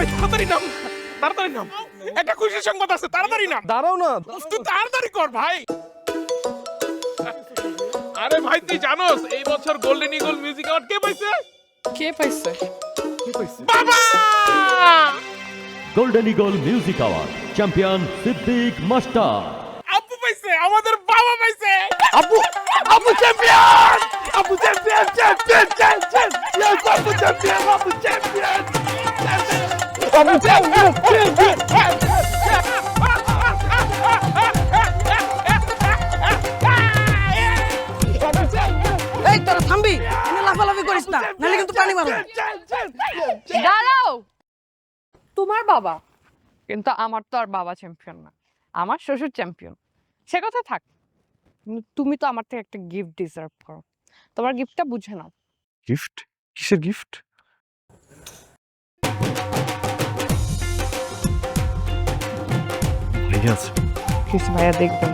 ভাই তাড়াতাড়ি নাম, তাড়াতাড়ি নাম, একটা খুশির সংবাদ আছে, তাড়াতাড়ি নাম। দাঁড়াও না। তুই তাড়াতাড়ি কর ভাই। আরে ভাই তুই জানোস এই বছর গোল্ডেন ইগল মিউজিক অ্যাওয়ার্ড কে পাইছে? কে পাইছে? বাবা! Golden eagle music award champion Siddique master. আব্বু পাইছে, আমাদের বাবা পাইছে। আব্বু, আব্বু চ্যাম্পিয়ন, আব্বু চ্যাম্পিয়ন, চ্যাম্পিয়ন, চ্যাম্পিয়ন, আব্বু চ্যাম্পিয়ন, আব্বু চ্যাম্পিয়ন, আব্বু চ্যাম্পিয়ন। এই তোরা থামবি, এনে লাফালাফি করিস না, নাহলে কিন্তু পানি মারবো। দাঁড়াও, তোমার বাবা, কিন্তু আমার তো আর বাবা চ্যাম্পিয়ন না, আমার শ্বশুর চ্যাম্পিয়ন। সে কথা থাক, কিন্তু তুমি তো আমার থেকে একটা গিফট ডিজার্ভ করো। তোমার গিফটটা বুঝে নাও। গিফট? কিসের গিফট? ঠিক আছে। প্লিজ ভাইয়া দেখবেন।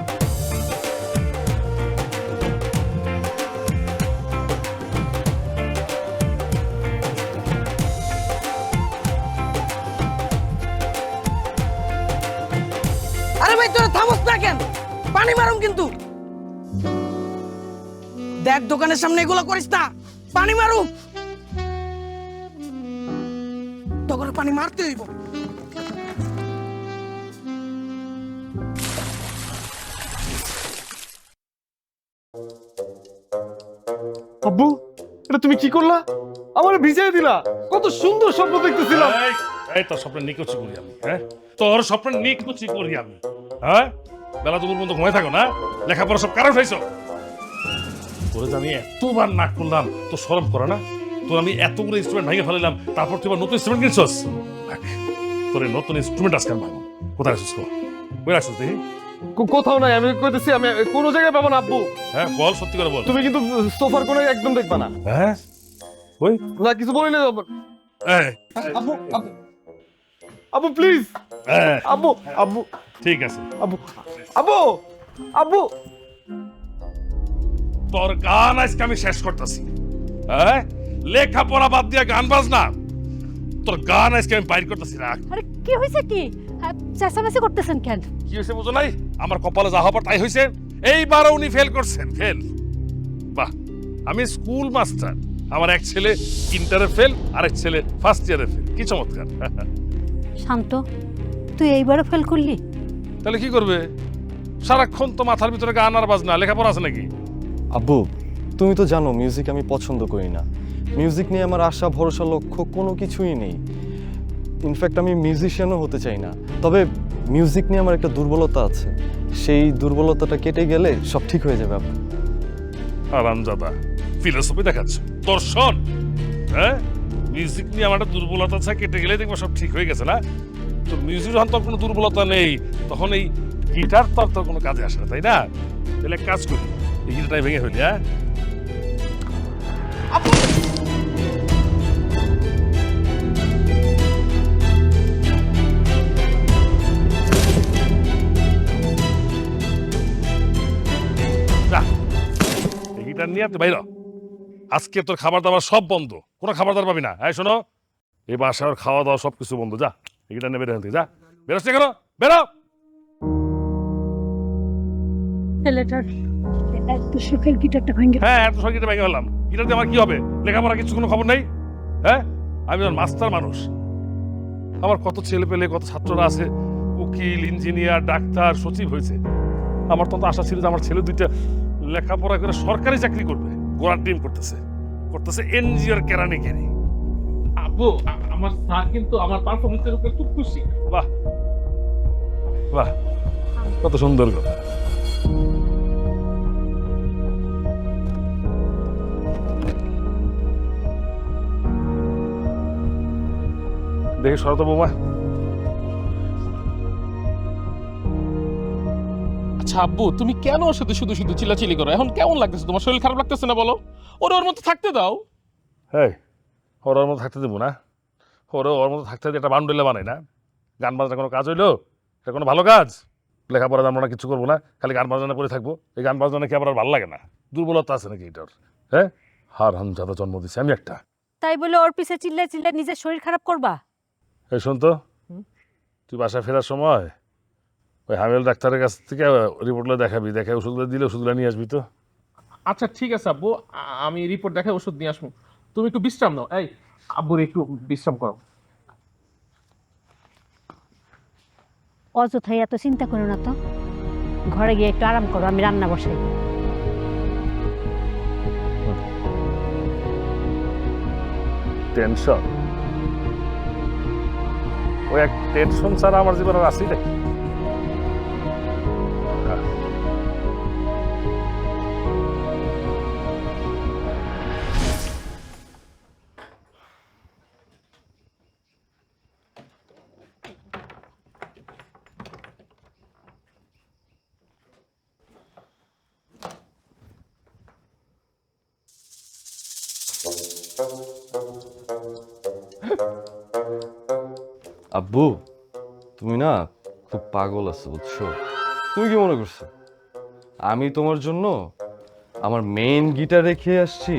আরে ভাই তোরা থামস না কেন? পানি মারুম কিন্তু। দেখ দোকানের সামনে এগুলো করিস না, পানি মারুম। তখন পানি মারতে হইব। আব্বু, এটা তুমি কি করলা? আমার ভিজিয়ে দিলা। কত সুন্দর স্বপ্ন দেখতেছিলাম। এই তোর স্বপ্নের নিকুচি করি আমি, হ্যাঁ? তোর স্বপ্নের নিকুচি করি আমি, হ্যাঁ? বেলা দুপুর পর্যন্ত ঘুমাই থাকো না, লেখাপড়া সব কারো উঠাইছো। তোরে যে আমি এতবার নাক করলাম, তোর শরম করে না? তোর আমি এতগুলো ইনস্ট্রুমেন্ট ভেঙে ফেলাম, তারপর তুই আবার নতুন ইনস্ট্রুমেন্ট কিনছস। তোর এই নতুন ইনস্ট্রুমেন্ট আজকে আমি ভাঙো। কোথায় আসছিস? কই আসছিস দেখি? কোথাও নাই, আমি কইতেছি আমি কোনো জায়গায় পাবো না আব্বু। হ্যাঁ বল, সত্যি করে বল। তুমি কিন্তু সোফার কোণে একদম দেখবা না। হ্যাঁ ওই না কিছু বলি না। এই, আব্বু, আব্বু, আব্বু প্লিজ, হ্যাঁ আব্বু, আব্বু, ঠিক আছে। আব্বু, আব্বু, আব্বু। তোর গান আজকে আমি শেষ করতেছি, হ্যাঁ? লেখাপড়া বাদ দিয়ে গান বাজনা, তোর গান আজকে আমি বাইর করতেছি। রাখ। আরে কি হয়েছে কি? চেঁচামেচি করতেছেন কেন? কি হয়েছে বুঝো নাই? আমার কপালে যা হবার তাই হয়েছে। এইবারও উনি ফেল করছেন, ফেল। বাহ, আমি স্কুল মাস্টার, আমার এক ছেলে ইন্টারে ফেল, আরেক ছেলে ফার্স্ট ইয়ারে ফেল। কি চমৎকার! শান্ত, তুই এইবারও ফেল করলি? তাহলে কি করবে? সারাক্ষণ তো মাথার ভিতরে গান আর বাজনা, লেখাপড়া আছে নাকি? আব্বু, তুমি তো জানো মিউজিক আমি পছন্দ করি না। মিউজিক নিয়ে আমার আশা ভরসা লক্ষ্য কোনো কিছুই নেই। ইনফ্যাক্ট আমি মিউজিশিয়ানও হতে চাই না। তবে মিউজিক নিয়ে আমার একটা দুর্বলতা আছে, সেই দুর্বলতাটা কেটে গেলে সব ঠিক হয়ে যাবে আব্বু। আরামজাদা, ফিলোসফি দেখাচ্ছ, দর্শন, হ্যাঁ? মিউজিক নিয়ে আমার একটা দুর্বলতা আছে, কেটে গেলে দেখবো সব ঠিক হয়ে গেছে না? তো মিউজিক যখন তোর কোনো দুর্বলতা নেই, তখন এই গিটার তোর কোনো কাজে আসে না, তাই না? তাহলে এক কাজ করি, এই গিটারটাই ভেঙে ফেলি, হ্যাঁ? যা, এই গিটার নিয়ে আপনি বাইর হ। আজকে তোর খাবার দাবার সব বন্ধ, কোনো খাবার দাবার পাবি না। হ্যাঁ শোনো, এই বাসার খাওয়া দাওয়া সব কিছু বন্ধ। যা, এই গিটার নিয়ে বেরো এখান থেকে, যা। বেরোচ্ছে কেন? বেরো। ছেলেটার এত সুখের গিটারটা ভেঙে হ্যাঁ, এত সব গিটার ভেঙে ফেললাম। গিটার দিয়ে আমার কি হবে? লেখাপড়া কিছু কোনো খবর নেই, হ্যাঁ? আমি মাস্টার মানুষ, আমার কত ছেলে পেলে, কত ছাত্ররা আছে, উকিল, ইঞ্জিনিয়ার, ডাক্তার, সচিব হয়েছে। আমার তো আশা ছিল যে আমার ছেলে দুইটা লেখাপড়া করে সরকারি চাকরি করবে। গোড়ার ডিম করতেছে, করতেছে এনজিওর কেরানিগিরি। আব্বু, আমার স্যার কিন্তু আমার পারফরম্যান্সের উপর খুব খুশি। বাহ বাহ, কত সুন্দর কথা। দেখি শরত বৌমা। আচ্ছা আব্বু, তুমি কেন ওর সাথে শুধু শুধু চিল্লাচিল্লি করো? এখন কেমন লাগতেছে তোমার? শরীর খারাপ লাগতেছে না বলো? ওর মতো থাকতে দাও। হ্যাঁ, ওর মতো থাকতে দেবো না? ওর মতো থাকতে দিয়ে একটা বান্ডেলে বানাই না? গান বাজনা কোনো কাজ হইলো? এটা কোনো ভালো কাজ? লেখাপড়া জানবো না, কিছু করবো না, খালি গান বাজনা করে থাকবো। এই গান বাজনা কি আবার ভালো লাগে না? দুর্বলতা আছে নাকি এটার? হ্যাঁ, হার হামজাদা জন্ম দিছে আমি একটা। তাই বলে ওর পিছে চিল্লায় চিল্লায় নিজের শরীর খারাপ করবা? এই শোন তো, তুই বাসায় ফেরার সময় ওই হামেল ডাক্তারের কাছ থেকে রিপোর্টগুলো দেখাবি, দেখে ওষুধগুলো দিলে ওষুধগুলো নিয়ে আসবি তো। আচ্ছা ঠিক আছে আব্বু, আমি রিপোর্ট দেখে ওষুধ নিয়ে আসবো। তুমি একটু বিশ্রাম নাও। এই আব্বুর একটু বিশ্রাম করো। অযথাই এত চিন্তা করো না তো, ঘরে গিয়ে একটু আরাম করো, আমি রান্না বসাই। টেনশন, ওই এক টেনশন ছাড়া আমার জীবন আর আসি নাকি? আব্বু, তুমি না খুব পাগল আছো বুঝছো? তুমি কি মনে করছো আমি তোমার জন্য আমার মেইন গিটার রেখে আসছি?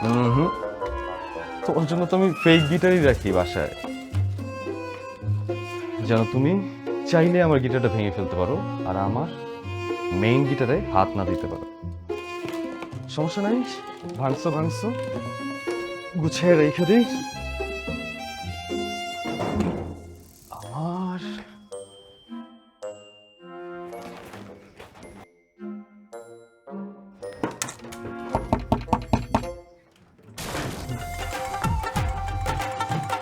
হুম, তোমার জন্য তো আমি ফেক গিটারই রাখি বাসায়, যেন তুমি চাইলে আমার গিটারটা ভেঙে ফেলতে পারো আর আমার মেইন গিটারে হাত না দিতে পারো। সমস্যা নাই, ভাঙছো ভাঙছো, গুছিয়ে রেখে দিই। আমার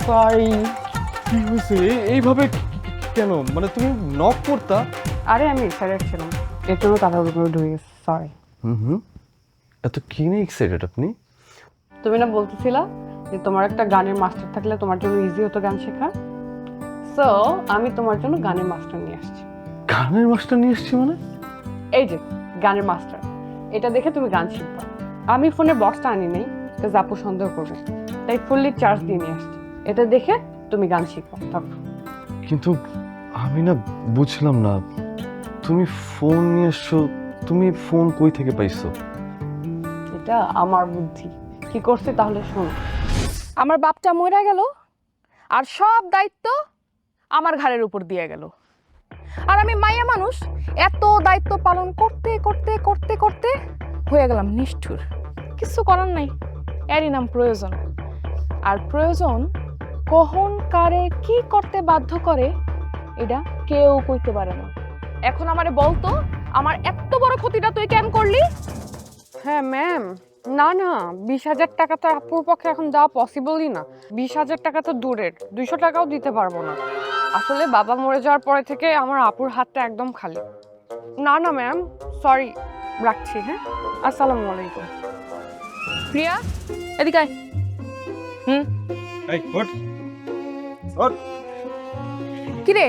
তাই কি হয়েছে? এইভাবে কেন? মানে তুমি নক করতা? আরে আমি এক্সাইটেড ছিলাম, এর জন্য তাড়াহুড়ো করে ঢুকে গেছি, সরি। হুম, এত কি নিয়ে এক্সাইটেড আপনি? তুমি না বলতেছিলা যে তোমার একটা গানের মাস্টার থাকলে তোমার জন্য ইজি হতো গান শেখা, সো আমি তোমার জন্য গানের মাস্টার নিয়ে আসছি। গানের মাস্টার নিয়ে এসছি মানে? এই যে গানের মাস্টার, এটা দেখে তুমি গান শিখবা। আমি ফোনে বক্সটা আনি নাই, বিকজ আপু সন্দেহ করবে, তাই ফুললি চার্জ দিয়ে নিয়ে আসছি। এটা দেখে তুমি গান শিখবা। তারপর কিন্তু আমি না বুঝলাম না, তুমি ফোন নিয়ে এসছো, তুমি ফোন কই থেকে পাইছো? এটা আমার বুদ্ধি, কি করছি তাহলে শোনো। আমার বাপটা মরে গেল আর সব দায়িত্ব আমার ঘাড়ের উপর দিয়ে গেল, আর আমি মাইয়া মানুষ, এত দায়িত্ব পালন করতে করতে করতে করতে হয়ে গেলাম নিষ্ঠুর। কিছু করার নাই, এরই নাম প্রয়োজন। আর প্রয়োজন কখন কারে কি করতে বাধ্য করে এটা কেউ কইতে পারে না। এখন আমারে বলতো, আমার এত বড় ক্ষতিটা তুই কেন করলি? হ্যাঁ ম্যাম, না না 20,000 টাকা তো আপুর পক্ষে এখন দেওয়া পসিবলই না। 20,000 টাকা তো দূরের, 200 টাকাও দিতে পারবো না। আসলে বাবা মরে যাওয়ার পরে থেকে আমার আপুর হাতটা একদম খালি। না না ম্যাম, সরি, রাখছি। হ্যাঁ, আসসালামু আলাইকুম। প্রিয়া, এদিকে আয়। এই ওঠ ওঠ। কিরে,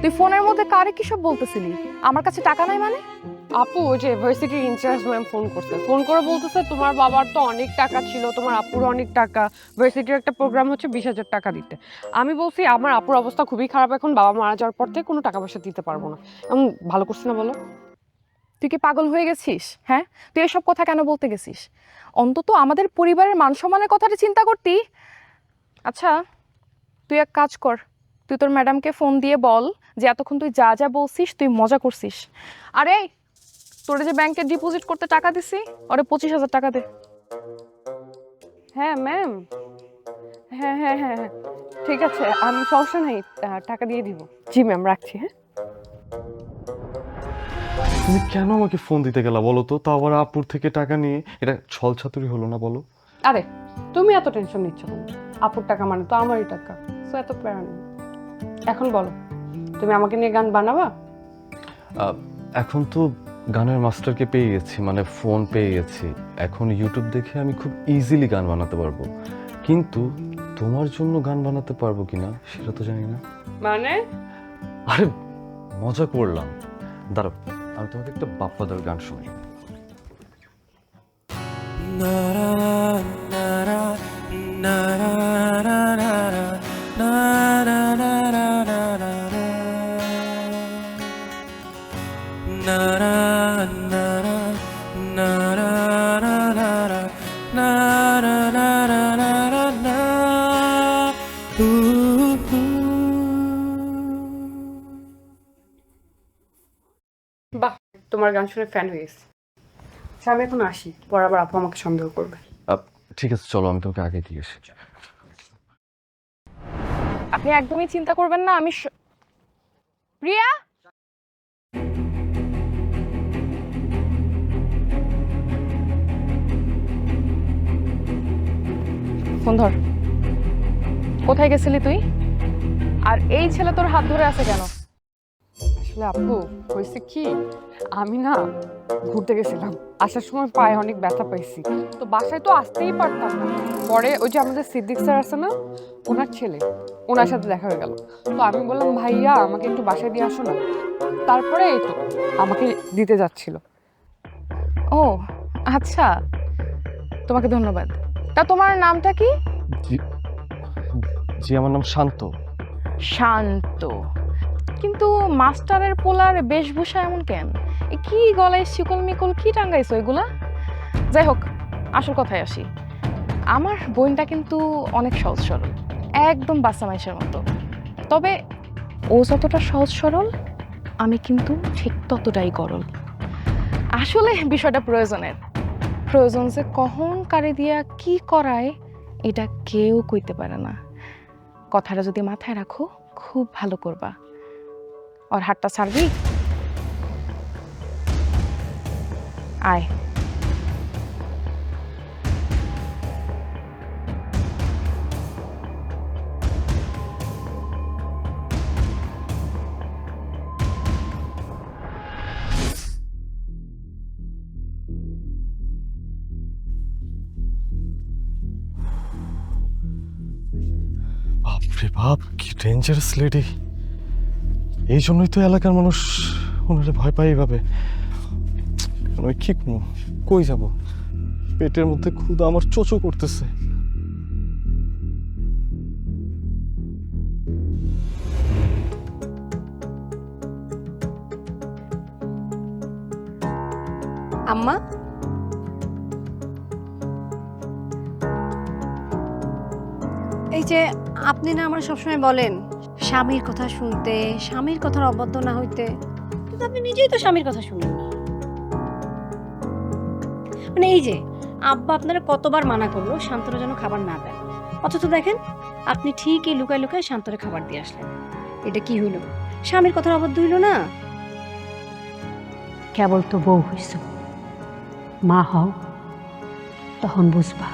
তুই ফোনের মধ্যে কারে কি সব বলতেছিলি? আমার কাছে টাকা নাই মানে? আপু ওই যে ভার্সিটির ইনচার্জ ম্যাম ফোন করছে, ফোন করে বলতেছে তোমার বাবার তো অনেক টাকা ছিল, তোমার আপুর অনেক টাকা, ভার্সিটির একটা প্রোগ্রাম হচ্ছে 20,000 টাকা দিতে। আমি বলছি আমার আপুর অবস্থা খুবই খারাপ, এখন বাবা মারা যাওয়ার পর থেকে কোনো টাকা পয়সা দিতে পারবো না। এমন ভালো করছি না বলো? তুই কি পাগল হয়ে গেছিস? হ্যাঁ, তুই এসব কথা কেন বলতে গেছিস? অন্তত আমাদের পরিবারের মান সম্মানের কথাটা চিন্তা করতি। আচ্ছা তুই এক কাজ কর, তুই তোর ম্যাডামকে ফোন দিয়ে বল যে এতক্ষণ তুই যা যা বলছিস তুই মজা করছিস। আরে তোরে যে ব্যাংকে ডিপোজিট করতে টাকা দিছি, ওরে 25,000 টাকা দে। হ্যাঁ ম্যাম, হ্যাঁ হ্যাঁ হ্যাঁ হ্যাঁ ঠিক আছে, আমি সমস্যা নাই, টাকা দিয়ে দিব। জি ম্যাম, রাখছি। হ্যাঁ, তুমি কেন আমাকে ফোন দিতে গেলা বলো তো? তাও আবার আপুর থেকে টাকা নিয়ে, এটা ছলছাতুরি হলো না বলো? আরে তুমি এত টেনশন নিচ্ছ কেন? আপুর টাকা মানে তো আমারই টাকা, তো এত প্যারা নেই। এখন বলো, তুমি আমাকে নিয়ে গান বানাবা? এখন তো গানের মাস্টারকে পেয়ে গেছি, মানে ফোন পেয়ে গেছি, এখন ইউটিউব দেখে আমি খুব ইজিলি গান বানাতে পারবো, কিন্তু তোমার জন্য গান বানাতে পারবো কিনা সেটা তো জানি না। মানে? আরে মজা করলাম, দাঁড়াও আমি তোমাকে একটা বাপ্পাদার গান শুনি। Ooh. তোমার গান শুনে ফ্যান হয়ে গেছি। আচ্ছা, আমি এখন আসি, পর আবার আপু আমাকে সন্দেহ করবে। ঠিক আছে চলো, আমি তোমাকে আগে দিয়ে এসেছি। আপনি একদমই চিন্তা করবেন না, আমি প্রিয়া, ফোন ধর। কোথায় গেছিলি তুই? আর এই ছেলে তোর হাত ধরে আছে কেন? আসলে আপু হয়েছে কি, আমি না ঘুরতে গেছিলাম, আসার সময় পায়ে অনেক ব্যথা পাইছি, তো বাসায় তো আসতেই পারতাম না। পরে ওই যে আমাদের সিদ্দিক স্যার আছে না, ওনার ছেলে, ওনার সাথে দেখা হয়ে গেল। তো আমি বললাম ভাইয়া আমাকে একটু বাসায় দিয়ে আসো না। তারপরে এই তো আমাকে দিতে যাচ্ছিল। ও আচ্ছা, তোমাকে ধন্যবাদ। তা তোমার নামটা কি? জি আমার নাম শান্ত। শান্ত। কিন্তু মাস্টারের পোলার বেশভূষা এমন কেন? এ কি গলায় শিকল মিকল কি টাঙ্গাইছো এগুলা? যাই হোক, আসল কথায় আসি। আমার বোনটা কিন্তু অনেক সহজ সরল, একদম বাচ্চা মাইশের মতো। তবে ও যতটা সহজ সরল, আমি কিন্তু ঠিক ততটাই গরল। আসলে বিষয়টা প্রয়োজনের, প্রয়োজন যে কখন কারে দিয়া কি করায় এটা কেউ কইতে পারে না। কথাটা যদি মাথায় রাখো, খুব ভালো করবা। আর হাতটা ছাড়বি? আয়। বাপরে বাপ, কি ডেঞ্জারাস লেডি। এই জন্যই তো এলাকার মানুষ ওনারে ভয় পায় এইভাবে। আমি কি করবো, কই যাব? পেটের মধ্যে ক্ষুধা আমার চোচো করতেছে। আম্মা, এই যে আপনি না আমার সবসময় বলেন স্বামীর কথা শুনতে, স্বামীর কথার অবদ্ধ না হইতে, কিন্তু আপনি নিজেই তো স্বামীর কথা শুনেন। মানে এই যে আব্বা আপনারা কতবার মানা করলো শান্তরা যেন খাবার না দেয়, অথচ দেখেন আপনি ঠিকই লুকায় লুকায় শান্তরে খাবার দিয়ে আসলেন। এটা কি হইল? স্বামীর কথার অবদ্ধ হইল না? কেবল তো বউ হইছ, মা হও, তখন বুঝবা।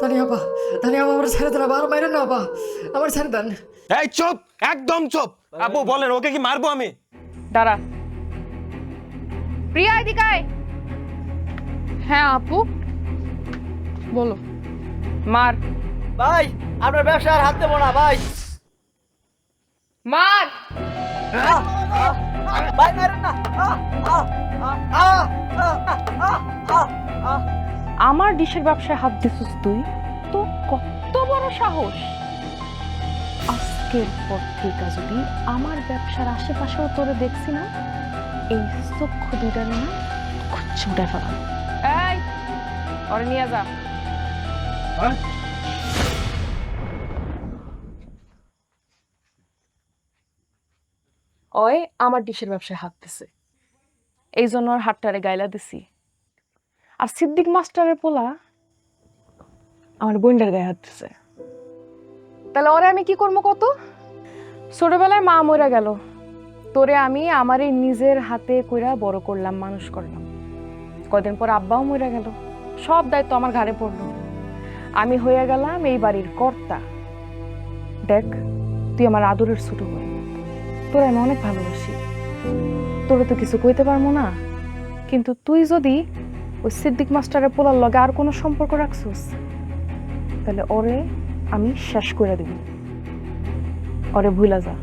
তানিয়া আপা, তানিয়া আপা, আমার ছেড়ে দেন আপা, আর মাইরেন না আপা, আমার ছেড়ে দেন। এই চুপ, একদম চুপ। আপু বলেন, ওকে কি মারবো আমি? দাঁড়া। প্রিয়া এদিকে আয়। হ্যাঁ আপু, বলো। মার। ভাই, আপনার ব্যবসা আর হাত দেবো না ভাই। মার। ভাই মারেন না। আমার ডিশের ব্যবসায় হাত দিছিস তুই? তো কত বড় সাহস! আজকের পর থেকে যদি আমার ব্যবসার আশেপাশেও তোরে দেখছি না, এই চক্ষু দুইটার না ছুটে ফেলাম। এই ওরে নিয়ে যা। ওই আমার ডিশের ব্যবসায় হাত দিছে, এই জন্য ওর হাতটারে গাইলা দিছি। আর সিদ্দিক মাস্টারের পোলা আমার বোনটার গায়ে হাত দিছে। তাহলে ওরে আমি কি করবো কত? ছোটবেলায় মা মরে গেল, তোরে আমি আমার এই নিজের হাতে কইরা বড় করলাম, মানুষ করলাম। কয়দিন পর আব্বাও মরে গেল, সব দায়িত্ব আমার ঘাড়ে পড়লো। আমি হয়ে গেলাম এই বাড়ির কর্তা। দেখ, তুই আমার আদরের ছোট বোন, তোর আমি অনেক ভালোবাসি। তোরে তো কিছু কইতে পারবো না, কিন্তু তুই যদি ওই সিদ্দিক মাস্টারের পোলার লগে আর কোনো সম্পর্ক রাখছিস, তাহলে ওরে আমি শেষ করে দিব। ওরে ভুলা যা।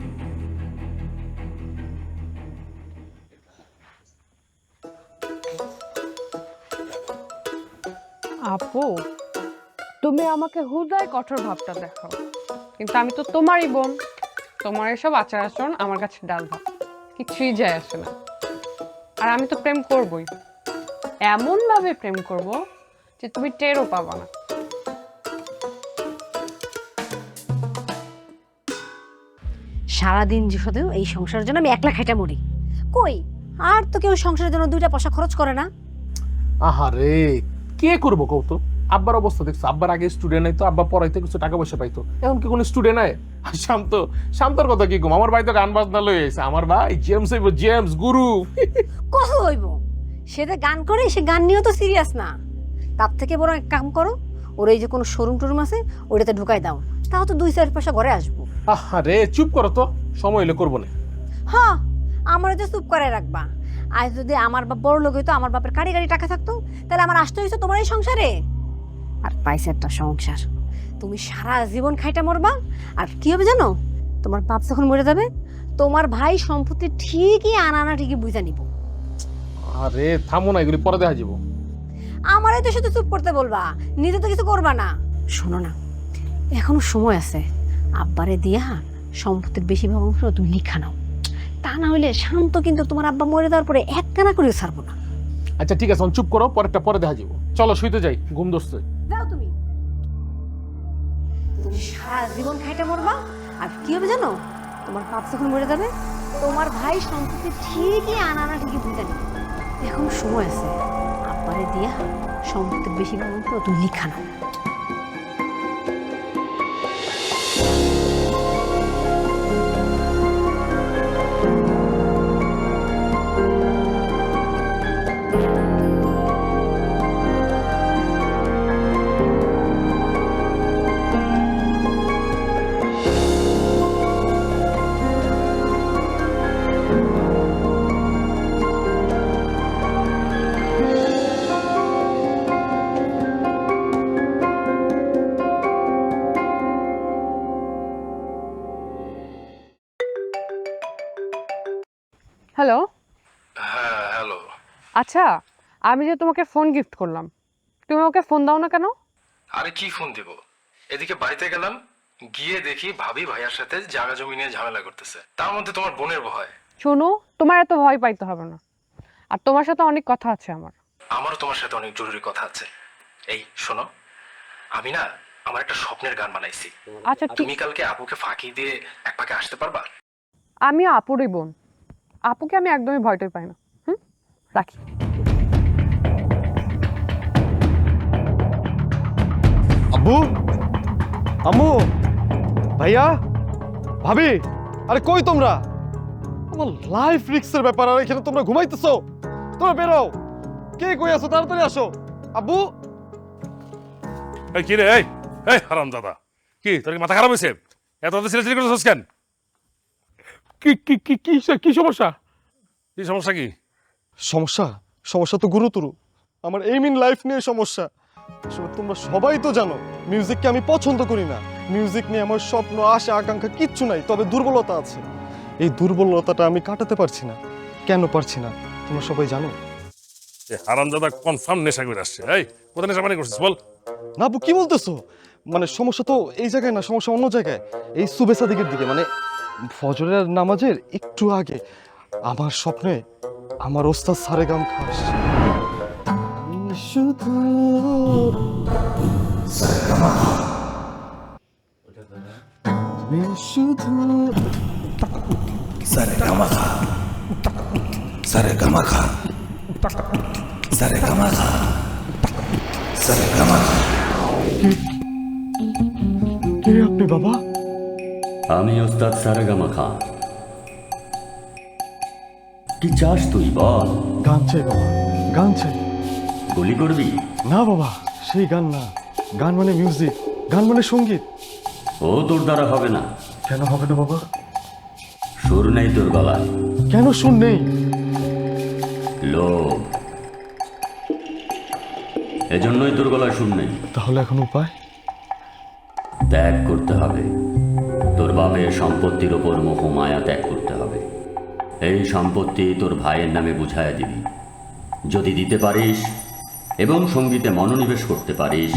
আপু, তুমি আমাকে হুদায় কঠোর ভাবটা দেখাও, কিন্তু আমি তো তোমারই বোন। তোমার এসব আচার আচরণ আমার কাছে ডাল ভাত, কিছুই যায় আসে না। আর আমি তো প্রেম করবই, এমন ভাবে প্রেম করব যে তুমি টেরও পাবা না। সারাদিন যে শুধু এই সংসারের জন্য আমি একলা খাইটা মরি। কই আর তো কেউ সংসারের জন্য 2টা পয়সা খরচ করে না। আহারে কে করবো কৌতো? আব্বার অবস্থা দেখছো, আব্বার আগে স্টুডেন্ট নাই তো, আব্বা পড়াইতে কিছু টাকা পয়সা পাইতো, এখন কি কোনো স্টুডেন্ট নাই? আর শান্তর কথা কি কম, আমার ভাই তো গান বাজনা লয়ে গেছে, আমার ভাই জেমস হইব, জেমস গুরু। কত হইব? সে যে গান করে, সে গান নিয়েও তো সিরিয়াস না। তার থেকে বড় এক কাম করো, ওর এই যে কোনো শোরুম টোরুম আছে ওইটাতে ঢুকাই দাও, তাও তো 2-4 পয়সা ঘরে আসবো। আহারে চুপ করো তো, সময় হইলে করবো না। হ্যাঁ, আমার যে চুপ করে রাখবা। আজ যদি আমার বাপ বড় লোক হইতো, আমার বাপের গাড়ি টাকা থাকতো, তাহলে আমার আসতে হইতো তোমার এই সংসারে। আর পাইছে একটা সংসার, তুমি সারা জীবন খাইটা মরবা। আর কি হবে জানো? তোমার বাপ যখন মরে যাবে, তোমার ভাই সম্পত্তি ঠিকই আনা ঠিকই বুঝা নিব। আরে থামো না, এগুলি পরে দেখা যাবো। আমারই তো শুধু চুপ করতে বলবা, নিজে তো কিছু করবা না। শোনো না, এখনো সময় আছে, আব্বারে দিয়া সম্পত্তির বেশিরভাগ অংশ তুমি লিখা নাও। তা না হইলে শান্ত কিন্তু তোমার আব্বা মরে যাওয়ার পরে এক কানা করে ছাড়বো না। আচ্ছা ঠিক আছে, চুপ করো, পরেরটা পরে দেখা যাবো। চলো শুইতে যাই, ঘুম ধরছে। যাও তুমি, তুমি সারা জীবন খাইটা মরবা। আর কি হবে জানো? তোমার বাপ যখন মরে যাবে, তোমার ভাই সম্পত্তি ঠিকই আনা ঠিকই বুঝে নেবে। এখন সময় আছে, আব্বারে দিয়া সম্পত্তির বেশিরভাগ অংশ তুমি লিখা নাও। হ্যালো। হ্যাঁ হ্যালো। আচ্ছা, আমি যে তোমাকে ফোন গিফট করলাম, তুমি ওকে ফোন দাও না কেন? আরে কি ফোন দিব, এদিকে বাড়িতে গেলাম, গিয়ে দেখি ভাবি ভাইয়ার সাথে জায়গা জমি নিয়ে ঝামেলা করতেছে, তার মধ্যে তোমার বোনের ভয়। শোনো, তোমার এত ভয় পাইতে হবে না, আর তোমার সাথে অনেক কথা আছে আমার। আমারও তোমার সাথে অনেক জরুরি কথা আছে। এই শোনো, আমি না আমার একটা স্বপ্নের গান বানাইছি। আচ্ছা ঠিক, তুমি কালকে আপুকে ফাঁকি দিয়ে এক পাকে আসতে পারবা? আমি আপুরই বোন, আপুকে আমি একদমই ভয়টাই পাই না। রাখি। আব্বু, আম্মু, ভাইয়া, ভাবি, আরে কই তোমরা? আমার লাইফ রিস্কের ব্যাপার, আর এখানে তোমরা ঘুমাইতেছো। তোমরা বেরো, কে কই আছো? তাড়াতাড়ি আসো। আব্বু, এই কি রে, এই এই হারাম দাদা, কি তোর কি মাথা খারাপ হয়েছে? এত ছেলে করছিস কেন? কি কি কি কি কি সমস্যা? কি সমস্যা? কি সমস্যা? সমস্যা তো গুরুতর। আমার এইম ইন লাইফ নিয়ে সমস্যা। আসলে তোমরা সবাই তো জানো মিউজিককে আমি পছন্দ করি না। মিউজিক নিয়ে আমার স্বপ্ন, আশা, আকাঙ্ক্ষা কিচ্ছু নাই, তবে দুর্বলতা আছে। এই দুর্বলতাটা আমি কাটাতে পারছি না। কেন পারছি না তোমরা সবাই জানো? হারাম দাদা কনফার্ম নেশা করে আসছে। এই কোথায় নেশা পানি করছিস বল? না আব্বু, কি বলতেছো? মানে সমস্যা তো এই জায়গায় না, সমস্যা অন্য জায়গায়। এই সুবেসা দিকের দিকে, মানে ফজরের নামাজের একটু আগে আমার স্বপ্নে আমার ওস্তাদ সারেগাম খা আসছে। শুধু শুধু কে আপনি বাবা? আমি ওস্তাদ সারেগামা খান। কি চাস তুই বল? গান চাই বাবা, গান চাই। গুলি করবি? না বাবা, সেই গান না। গান মানে মিউজিক, গান মানে সঙ্গীত। ও তোর দ্বারা হবে না। কেন হবে না বাবা? সুর নেই তোর গলায়। কেন সুর নেই? লোভ, এজন্যই তোর গলায় সুর নেই। তাহলে এখন উপায়? ত্যাগ করতে হবে। তোর বাপের সম্পত্তির ওপর মোহ মায়া ত্যাগ করতে হবে। এই সম্পত্তি তোর ভাইয়ের নামে বুঝাইয়া দিবি। যদি দিতে পারিস এবং সঙ্গীতে মনোনিবেশ করতে পারিস,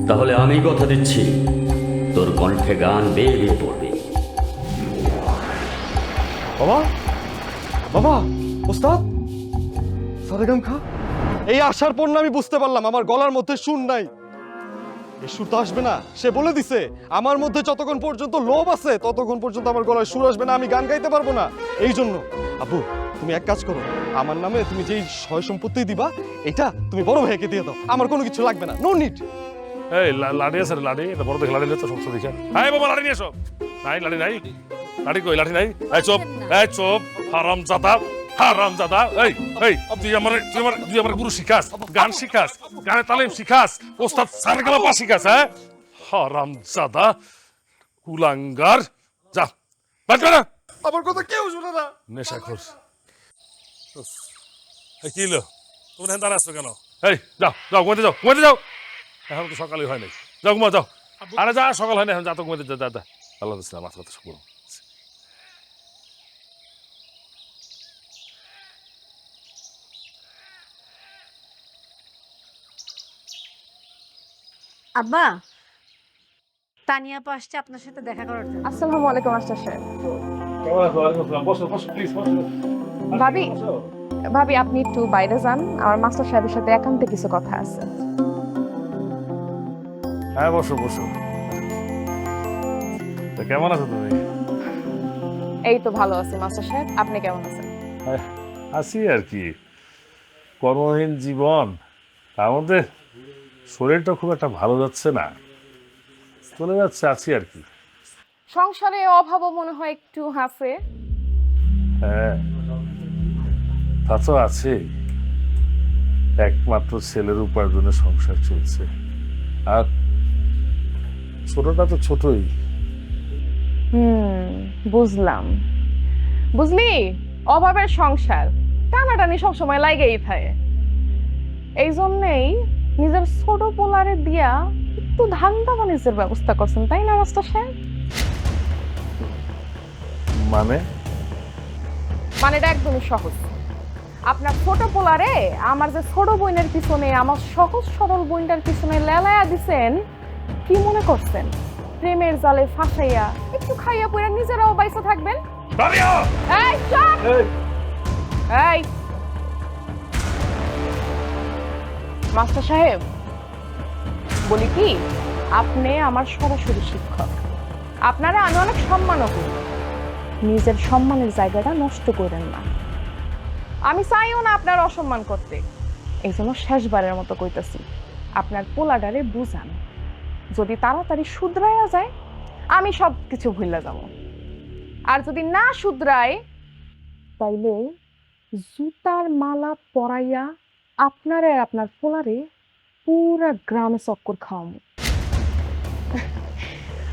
তাহলে আমি কথা দিচ্ছি তোর কণ্ঠে গান বেয়ে বেয়ে পড়বে। বাবা, বাবা, ওস্তাদ সারেগাম খা। এই আসার পর না আমি বুঝতে পারলাম আমার গলার মধ্যে সুর নাই। এই সুর তো আসবে না, সে বলে দিছে আমার মধ্যে যতক্ষণ পর্যন্ত লোভ আছে ততক্ষণ পর্যন্ত আমার গলায় সুর আসবে না, আমি গান গাইতে পারবো না। এই জন্য আব্বু তুমি এক কাজ করো, আমার নামে তুমি যেই সয় সম্পত্তি দিবা এটা তুমি বড় ভাইকে দিয়ে দাও, আমার কোনো কিছু লাগবে না, নো নিড। এই লাঠি আছে রে, লাঠি এটা বড় দেখে লাঠি তো সমস্যা দেখে। হ্যাঁ বাবা লাঠি নিয়ে এসো। নাই লাঠি নাই, লাঠি কই, লাঠি নাই। এই চুপ, এই চুপ, হারামজাদা, হারামজাদা। এই এই তুই আমার গুরু শিখাস, গান শিখাস, গানের তালিম শিখাস, ওস্তাদ সারগালা শিখাস, হ্যাঁ? হারামজাদা, কুলাঙ্গার, যা বাদ কর। আমার কথা কেউ শুনে না। নেশা কর। এই কি হলো, তুমি এখানে দাঁড়া আসছো কেন? এই যাও যাও, ঘুমাতে যাও, ঘুমাতে যাও। এখন তো সকালই হয় নাই, যাও ঘুমা যাও। আরে যা, সকাল হয় না এখন, যা তো ঘুমাতে যা, যা যা। আল্লাহ হাফেজ, মাথা কথা শুকনো। আব্বা, তানিয়া আপা আসছে আপনার সাথে দেখা করার জন্য। আসসালামু আলাইকুম মাস্টার সাহেব। কেমন আছো? ওয়ালাইকুম আসসালাম। বসো বসো প্লিজ, বসো। ভাবি, ভাবি আপনি একটু বাইরে যান, আমার মাস্টার সাহেবের সাথে একান্তে কিছু কথা আছে। হ্যাঁ বসো বসো। তা কেমন আছো তুমি? এই তো ভালো আছি মাস্টার সাহেব, আপনি কেমন আছেন? আছি আর কি, কর্মহীন জীবন, তার মধ্যে শরীরটা খুব একটা ভালো যাচ্ছে না, চলে যাচ্ছে, আছি আর কি। সংসারে অভাবও মনে হয় একটু আছে। হ্যাঁ তা তো আছে, একমাত্র ছেলের উপার্জনে সংসার চলছে, আর ছোটটা তো ছোটই। বুঝলাম, বুঝলি, অভাবের সংসার টানাটানি সবসময় লাগেই থাকে। এই জন্যেই নিজের ছোট পোলারে দিয়া একটু ধান্দা বাণিজ্যের ব্যবস্থা করছেন, তাই না মাস্টার সাহেব? মানেটা একদমই সহজ। আপনার ছোট পোলারে আমার যে ছোট বোনের পিছনে, আমার সহজ সরল বোনটার পিছনে লেলায়া দিছেন, কি মনে করছেন প্রেমের জালে ফাঁসাইয়া একটু খাইয়া পড়া নিজেরাও বাইসা থাকবেন? এই চুপ! এই মাস্টার সাহেব, বলি কি, আপনি আমার সরাসরি শিক্ষক, আপনারা আমি অনেক সম্মানও করি, নিজের সম্মানের জায়গাটা নষ্ট করেন না। আমি চাইও না আপনার অসম্মান করতে, এই জন্য শেষবারের মতো কইতাছি, আপনার পোলাডারে বুঝান, যদি তাড়াতাড়ি শুধরাইয়া যায় আমি সব কিছু ভুলে যাব, আর যদি না শুধরায় তাইলে জুতার মালা পরাইয়া আপনারে আর আপনার পোলারে পুরা গ্রামে চক্কর খাওয়াবো।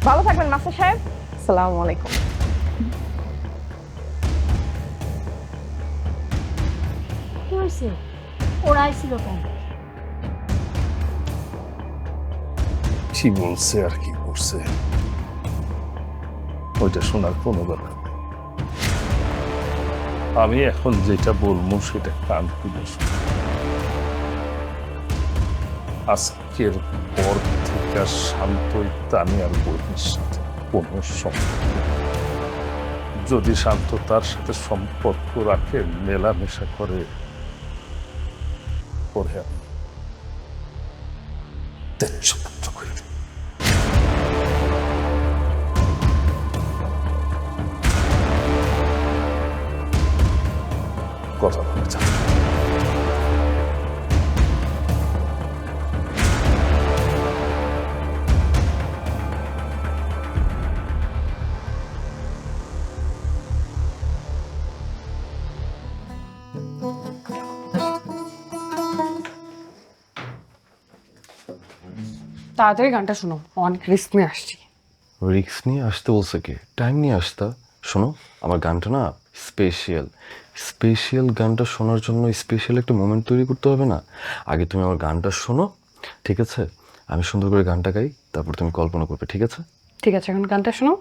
ভালো থাকবেন মাস্টার সাহেব, আসসালামু আলাইকুম। কি হয়েছে? ওরা আইছিল কেন? কি বলছে আর কি করছে ওইটা শোনার কোনো দরকার নেই। আমি এখন যেটা বলবো সেটা কান খুলে শোনো। আজকের পর থেকে শান্তই তানিয়ার বইয়ের সাথে কোনো সম্পর্ক, যদি শান্ত তার সাথে সম্পর্ক রাখে, মেলামেশা করে, পরে আমি তেজপুত্র করে দেব। কথা বলে যান। তাড়াতাড়ি গানটা শোনো, অনেক রিস্ক নিয়ে আসছি। রিক্স নিয়ে আসতে বলছে কে? টাইম নিয়ে আসতা। শোনো, আমার গানটা না স্পেশাল, স্পেশাল গানটা শোনার জন্য স্পেশাল একটা মোমেন্ট তৈরি করতে হবে না? আগে তুমি আমার গানটা শোনো, ঠিক আছে? আমি সুন্দর করে গানটা গাই, তারপর তুমি কল্পনা করবে, ঠিক আছে? ঠিক আছে, এখন গানটা শোনো।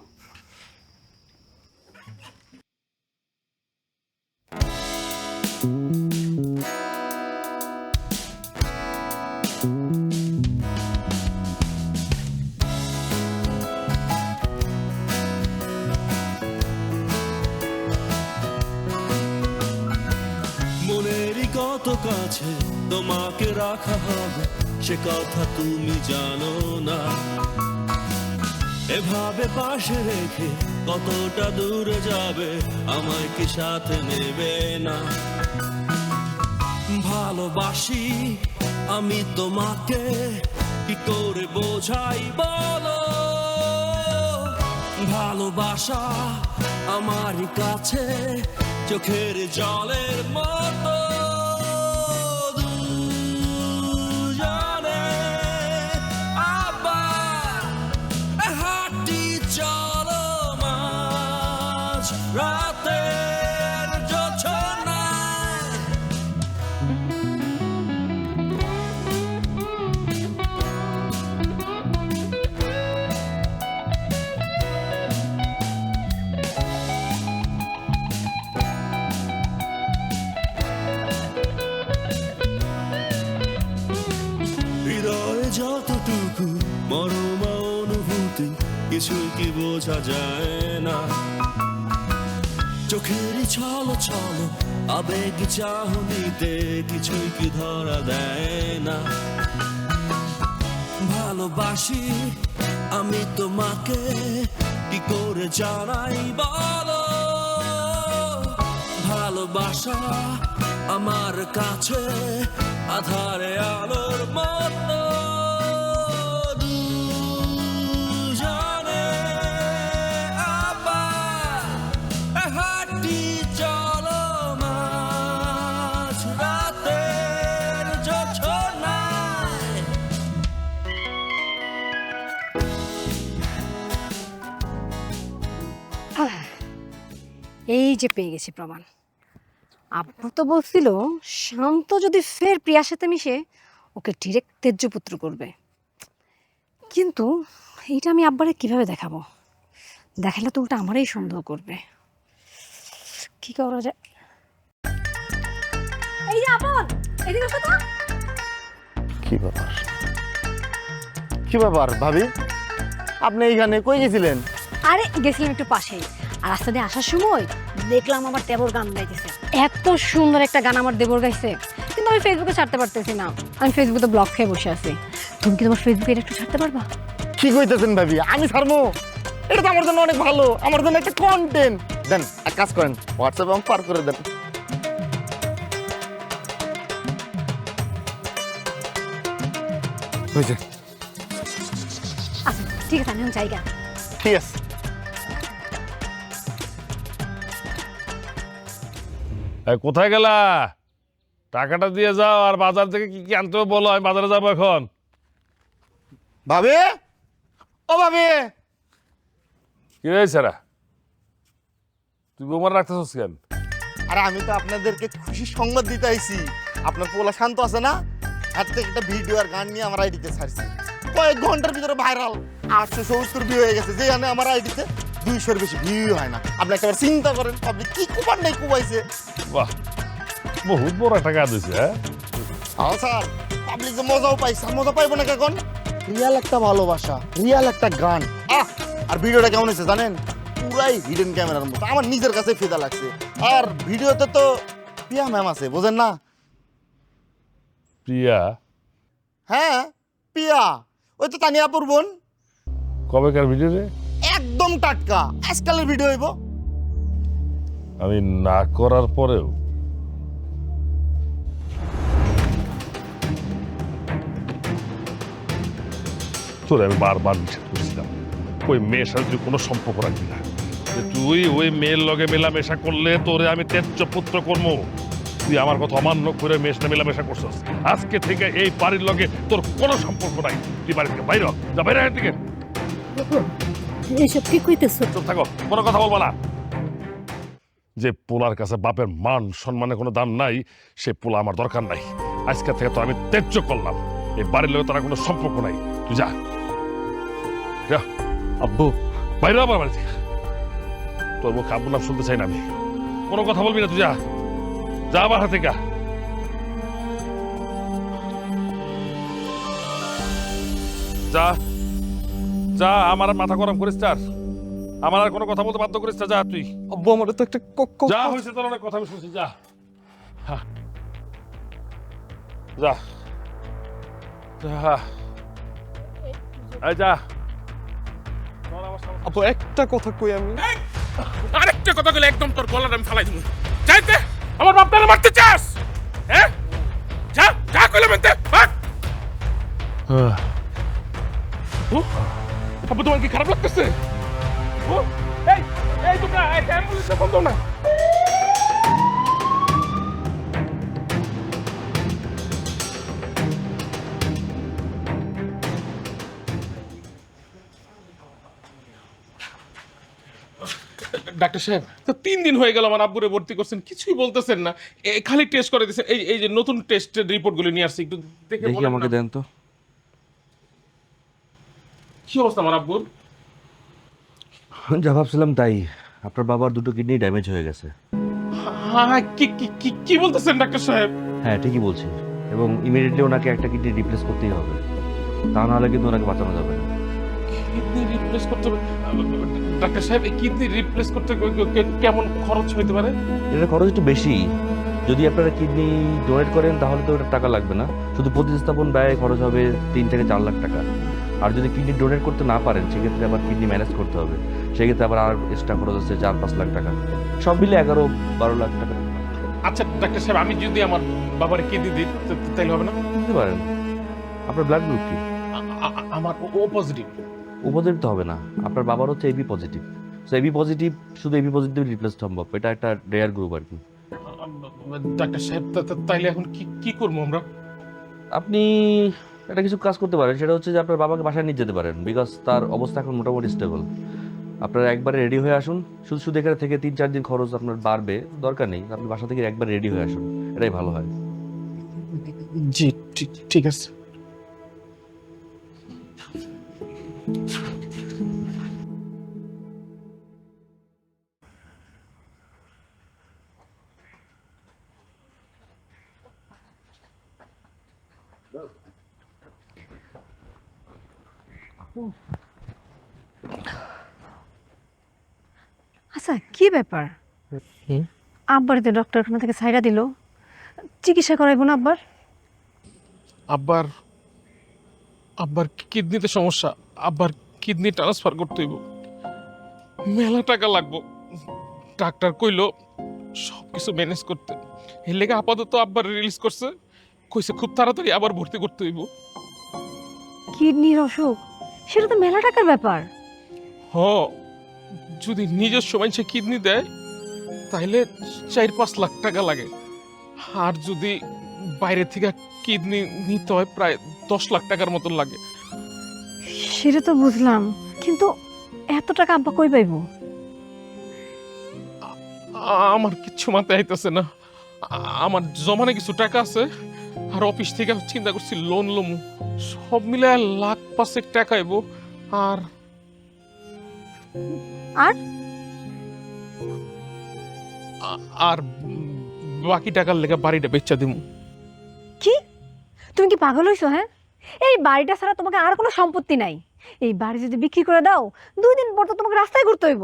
মনেরই কত কাছে তোমাকে রাখা হবে সে কথা তুমি জানো না। এভাবে পাশে রেখে কতটা দূরে যাবে আমায় কি সাথে নেবে না? ভালোবাসি আমি তোমাকে কি করে বোঝাই বলো? ভালোবাসা আমার কাছে চোখের জলের মতো। দুজনে আবার হাঁটি চলো মাঝ রাতের জোছনায়। হৃদয়ে যতটুকু মরমা অনুভূতি কিছুই কি বোঝা যায় না। চোখেরই ছলো ছলো আবেগ চাহনিতে কিছুই কি ধরা দেয় না। ভালোবাসি আমি তোমাকে কি করে জানাই বলো? ভালোবাসা আমার কাছে আধারে আলোর মতো। দুজনে আবার হাঁটি চলো মাঝ রাতের জোছনায়। এই যে পেয়ে গেছি প্রমাণ। আব্বু তো বলছিল শান্ত যদি ফের প্রিয়ার সাথে মিশে ওকে ডিরেক্ট তেজ্যপুত্র করবে, কিন্তু এইটা আমি আব্বারে কিভাবে দেখাবো? দেখালে তো উল্টা আমারই সন্দেহ করবে। কি করা যায়? এই যে আপন, এদিকে আসো তো। কি ব্যাপার, কি ব্যাপার ভাবি, আপনি এইখানে কই গেছিলেন? আরে গেছিলাম একটু পাশেই, আর রাস্তা দিয়ে আসার সময় দেখলাম আমার দেবর গান গাইতেছে। এত সুন্দর একটা গান আমার দেবর গাইছে, কিন্তু আমি ফেসবুকে ছাড়তে পারতেছি না। আমি ফেসবুকে ব্লক খেয়ে বসে আছি। তুমি কি তোমার ফেসবুকে এটা একটু ছাড়তে পারবা? কি কইতেছেন ভাবি, আমি ছাড়বো? এটা তো আমার জন্য অনেক ভালো, আমার জন্য একটা কন্টেন্ট। দেন এক কাজ করেন, হোয়াটসঅ্যাপে আমি পার করে দেন। হয়েছে, আচ্ছা ঠিক আছে, আমি এখন জায়গা। ঠিক আছে। কোথায় গেলা? টাকাটা দিয়ে যাও, আর বাজার থেকে কি কি আনতে হবে বলো, আমি বাজারে যাবো এখন। ভাবি, ও ভাবি, কি হয়েছে রা? তুই বোমার রাখতেছিস কেন? আরে আমি তো আপনাদেরকে খুশি সংবাদ দিতে আইছি। আপনার পোলা শান্ত আছে না, হাত থেকে একটা ভিডিও আর গান নিয়ে আমার আইডিতে ছাড়ছি। কয়েক ঘন্টার ভিতরে ভাইরাল 870 ভিউ হয়ে গেছে, যেখানে আমার আইডিতে 200-এর বেশি ভিউ হয় না। আপনি একবার চিন্তা করেন, পাবলিক কি কুপার নাই কুপাইছে। বাহ, বহুত বড় একটা কাজ হয়েছে। হ্যাঁ হ্যাঁ স্যার, পাবলিক যে মজাও পাইছে, আর মজা পাইবো না এখন? রিয়াল একটা ভালোবাসা, রিয়াল একটা গান। আর ভিডিওটা কেমন হয়েছে জানেন? পুরাই হিডেন ক্যামেরার মতো, আমার নিজের কাছে ফেদা লাগছে। আর ভিডিওতে তো পিয়া ম্যাম আছে, বোঝেন না? প্রিয়া? হ্যাঁ পিয়া, ওই তো তানিয়াপুর বোন। কবেকার ভিডিও রে? একদম টাটকা, আজকালের ভিডিও হইব। আমি না করার পরেও তোরে আমি বারবার নিষেধ করছিলাম, ওই মেয়ের সাথে তুই কোনো সম্পর্ক রাখবি না। যে তুই ওই মেয়ের লগে মেলামেশা করলে তোরে আমি তেজ্য পুত্র করবো। তুই আমার কথা অমান্য করে মেয়ের সাথে মেলামেশা করছিস। আজকে থেকে এই বাড়ির লগে তোর কোনো সম্পর্ক নাই। তুই বাড়ি থেকে বাইরে হ, যা বাইরে এখান থেকে। এসব কি কইতেছো? চুপ থাকো, কোনো কথা বলবো না। যে পোলার কাছে বাপের মান সম্মানের কোনো দাম নাই, সে পোলা আমার দরকার নাই। আজকে থেকে তো আমি ত্যায্য করলাম, এই বাড়ির লোক তারা কোনো সম্পর্ক নাই। তুই যা যা। আব্বু, বাইরে আমার বাড়ি থেকে। তোর মুখে আব্বু নাম শুনতে চাই না আমি। কোনো কথা বলবি না, তুই যা, যা আমার হাতে গা। যা যা, আমার আর মাথা গরম করিস না, আমার আর কোনো কথা বলতে বাধ্য করিস না। যা তুই। আব্বু আমার তো একটা যা হয়েছে তোর অনেক কথা আমি শুনছি, যা। যা যা এই যা আপু একটা কথা কই আমি আরেকটা কথা বলে একদম তোর গলাটা আমি ফালাই দিব যাইতে আমার বাপটারে মারতে চাস হ্যাঁ যা যা কইলে মেনতে ভাগ আব্বু তোমার কি খারাপ লাগতেছে ও এই এই তোমরা অ্যাম্বুলেন্সে ফোন দাও না ডাক্তার সাহেব তো 3 দিন হয়ে গেল আমার আব্বুরে ভর্তি করছেন কিছুই বলতেছেন না খালি টেস্ট করে দিয়েছেন এই যে নতুন টেস্টের রিপোর্টগুলো নিয়ে আসছি একটু দেখে দেখি বলেন আমাকে না। দেন তো। কি অবস্থা আমার আব্বুর যা ভাবছিলাম তাই, আপনার বাবার দুটো কিডনি ড্যামেজ হয়ে গেছে। হ্যাঁ কি কি কি কি বলতেছেন ডাক্তার সাহেব হ্যাঁ ঠিকই বলছি, এবং ইমিডিয়েটলি ওনাকে একটা কিডনি রিপ্লেস করতেই হবে, তা নাহলে কিন্তু ওনাকে বাঁচানো যাবে না। কিডনি রিপ্লেস করতে হবে ডাক্তার সাহেব এই কিডনি রিপ্লেস করতে কেমন খরচ হইতে পারে এটা খরচ একটু বেশি। যদি আপনারা কিডনি ডোনেট করেন তাহলে তো ওটা টাকা লাগবে না, শুধু প্রতিস্থাপন ব্যয় খরচ হবে 3 থেকে 4 লাখ টাকা। আর যদি কিডনি ডোনেট করতে না পারেন সেক্ষেত্রে আবার কিডনি ম্যানেজ করতে হবে, সেক্ষেত্রে আবার আর এক্সট্রা খরচ আছে 4-5 লাখ টাকা, সব মিলে 11-12 লাখ টাকা আচ্ছা ডাক্তার সাহেব আমি যদি আমার বাবার কিডনি দিই তাহলে হবে না দিতে পারেন। আপনার ব্লাড গ্রুপ কি? আমার ও পজিটিভ ও পজিটিভ তো হবে না, আপনার বাবার হচ্ছে AB positive. So AB positive, শুধু এবি পজিটিভ রিপ্লেস সম্ভব, এটা একটা রেয়ার গ্রুপ আর কি। ডাক্তার সাহেব তাইলে এখন কি কি করবো আমরা আপনি একটা কিছু কাজ করতে পারেন, সেটা হচ্ছে যে আপনার বাবাকে বাসায় নিয়ে যেতে পারেন, বিকজ তার অবস্থা এখন মোটামুটি স্টেবল। আপনারা একবারে রেডি হয়ে আসুন, শুধু শুধু এখানে থেকে 3-4 দিন খরচ আপনার বাড়বে, দরকার নেই, আপনি বাসা থেকে একবার রেডি হয়ে আসুন, এটাই ভালো হয়। জি ঠিক আছে আচ্ছা কি ব্যাপার আব্বার তো ডক্টরখানা থেকে ছাইড়া দিল, চিকিৎসা করাইবো না আব্বার? আব্বার আব্বার কিডনিতে সমস্যা, আব্বার কিডনি ট্রান্সফার করতে হইব, মেলা টাকা লাগবো। ডাক্তার কইলো সব কিছু ম্যানেজ করতে, এর লেগে আপাতত আব্বার রিলিজ করছে, কইছে খুব তাড়াতাড়ি আবার ভর্তি করতে হইব। কিডনির অসুখ, সেটা তো মেলা টাকার ব্যাপার। হ যদি নিজের সময় সে কিডনি দেয় তাহলে 4-5 লাখ টাকা লাগে, আর যদি বাইরে থেকে কিডনি নিতে হয় প্রায় 10 লাখ টাকার মতন লাগে। সেটা তো বুঝলাম, কিন্তু এত টাকা আব্বা কই পাইবো? আমার কিচ্ছু মাথায় আইতেছে না, আমার জমানে কিছু টাকা আছে, আর অফিস থেকে চিন্তা করছি লোন লমু, সব মিলে 1,05,000 টাকা আইবো। আর আর আর বাকি টাকার লেগে বাড়িটা বেচা দিমু। কি তুমি কি পাগল হইছো? হ্যাঁ, এই বাড়িটা ছাড়া তোমাকে আর কোনো সম্পত্তি নাই, এই বাড়ি যদি বিক্রি করে দাও 2 দিন পর তো তোমাকে রাস্তায় ঘুরতে হইব।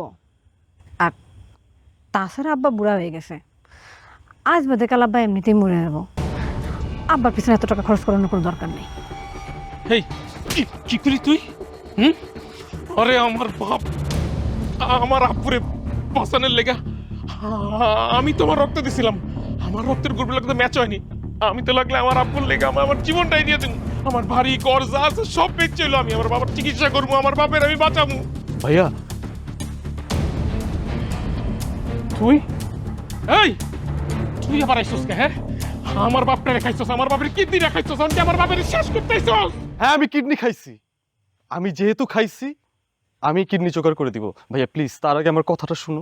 আর তাছাড়া আব্বা বুড়া হয়ে গেছে, আজ বাদে কাল আব্বা এমনিতেই মরে যাবো, আব্বার পিছনে এত টাকা খরচ করানোর কোনো দরকার নেই। হেই কি করি তুই? আরে আমার বাপ আমার আপুরে বাঁচানোর লেগা আমি তোমার রক্ত দিছিলাম, আমার রক্তের গ্রুপের লোক তো ম্যাচ হয়নি, আমি তো লাগলে আমার আব্বুর লেগা আমার জীবনটাই দিয়ে দেবো, আমার ভারী কর যা আছে সব বেচছিল, আমি আমার বাবার চিকিৎসা করবো, আমার বাপের আমি বাঁচাবো। ভাইয়া তুই এই তুই আবার আইসোস কে? হ্যাঁ আমার বাপটা রেখাইছস, আমার বাপের কিডনি রেখাইছস, আমি আমার বাপের শেষ করতেইছস। হ্যাঁ আমি কিডনি খাইছি, আমি যেহেতু খাইছি আমি কিডনি জোগাড় করে দিব। ভাইয়া প্লিজ তার আগে আমার কথাটা শুনো।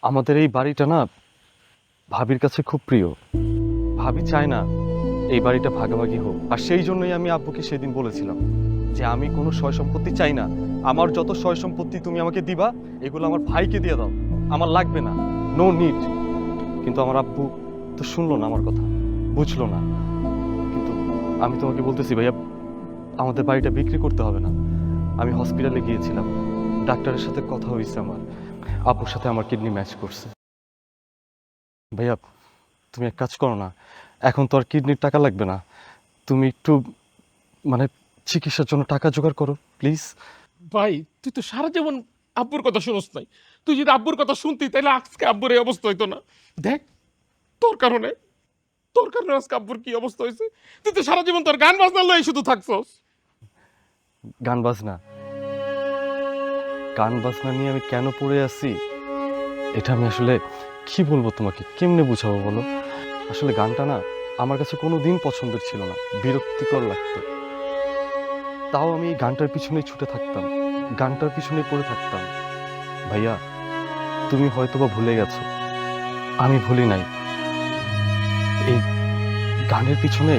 আমাদের এই বাড়িটা না ভাবির কাছে খুব প্রিয়, ভাবি চায় না এই বাড়িটা ভাগাভাগি হোক, আর সেই জন্যই আমি আব্বুকে সেদিন বলেছিলাম যে আমি কোনো সয় সম্পত্তি চাই না, আমার যত সয় সম্পত্তি তুমি আমাকে দিবা এগুলো আমার ভাইকে দিয়ে দাও, আমার লাগবে না, নো নিড। কিন্তু আমার আব্বু তো শুনলো না আমার কথা, বুঝলো না। কিন্তু আমি তোমাকে বলতেছি ভাইয়া আমাদের বাড়িটা বিক্রি করতে হবে না। আমি হসপিটালে গিয়েছিলাম, ডাক্তারের সাথে কথা হয়েছে, আমার আব্বুর সাথে আমার কিডনি ম্যাচ করছে। ভাইয়া তুমি এক কাজ করো না, এখন তো আর কিডনির টাকা লাগবে না, তুমি একটু মানে চিকিৎসার জন্য টাকা জোগাড় করো প্লিজ। ভাই তুই তো সারা জীবন আব্বুর কথা শুনস নাই, তুই যদি আব্বুর কথা শুনতি তাহলে আজকে আব্বুর এই অবস্থা হইতো না। দেখ তোর কারণে আজকে আব্বুর কি অবস্থা হয়েছে। তুই তো সারা জীবন তোর গান বাজনা লই শুধু থাকছস। গান বাজনা নিয়ে আমি কেন পড়ে আছি এটা আমি আসলে কি বলবো তোমাকে, কেমনে বুঝাবো বলো। আসলে গানটা না আমার কাছে কোনো দিন পছন্দের ছিল না, বিরক্তিকর লাগতো। তাও আমি এই গানটার পিছনেই ছুটে থাকতাম, গানটার পিছনেই পড়ে থাকতাম। ভাইয়া তুমি হয়তোবা ভুলে গেছো, আমি ভুলি নাই। এই গানের পিছনে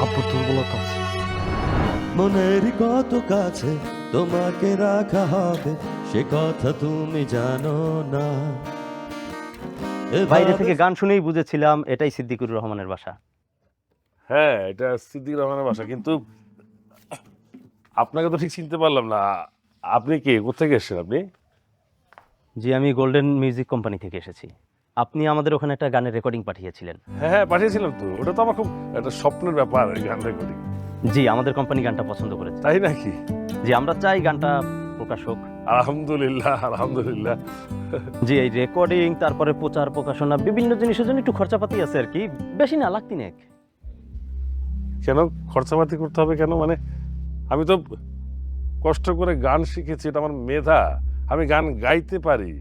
আব্বুর দুর্বলতা আছে। মনের কত কাছে তোমাকে রাখা হবে সে কথা তুমি জানো না। বাইরে থেকে গান শুনেই বুঝেছিলাম এটাই সিদ্দিকুর রহমানের বাসা। হ্যাঁ, এটা সিদ্দিক রহমানের বাসা, কিন্তু আপনাকে তো ঠিক চিনতে পারলাম না। আপনি কে, কোথেকে এসেছেন আপনি? জি, আমি গোল্ডেন মিউজিক কোম্পানি থেকে এসেছি। আপনি আমাদের ওখানে একটা গানের রেকর্ডিং পাঠিয়েছিলেন। হ্যাঁ, পাঠিয়েছিলাম তো। ওটা তো আমার খুব একটা স্বপ্নের ব্যাপার, এই গান রেকর্ডিং। জি, আমাদের কোম্পানি গানটা পছন্দ করেছে। তাই নাকি? জি, আমরা চাই গানটা প্রকাশ হোক। আলহামদুলিল্লাহ, আলহামদুলিল্লাহ। জি, এই রেকর্ডিং, তারপরে প্রচার প্রকাশনা, বিভিন্ন জিনিসের জন্য একটু খরচাপাতি আছে আর কি, বেশি না, লাখ তিনেক। কেন খরচাপাতি করতে হবে কেন? মানে আমি তো কষ্ট করে গান শিখেছি, এটা আমার মেধা, আমি গান গাইতে পারি।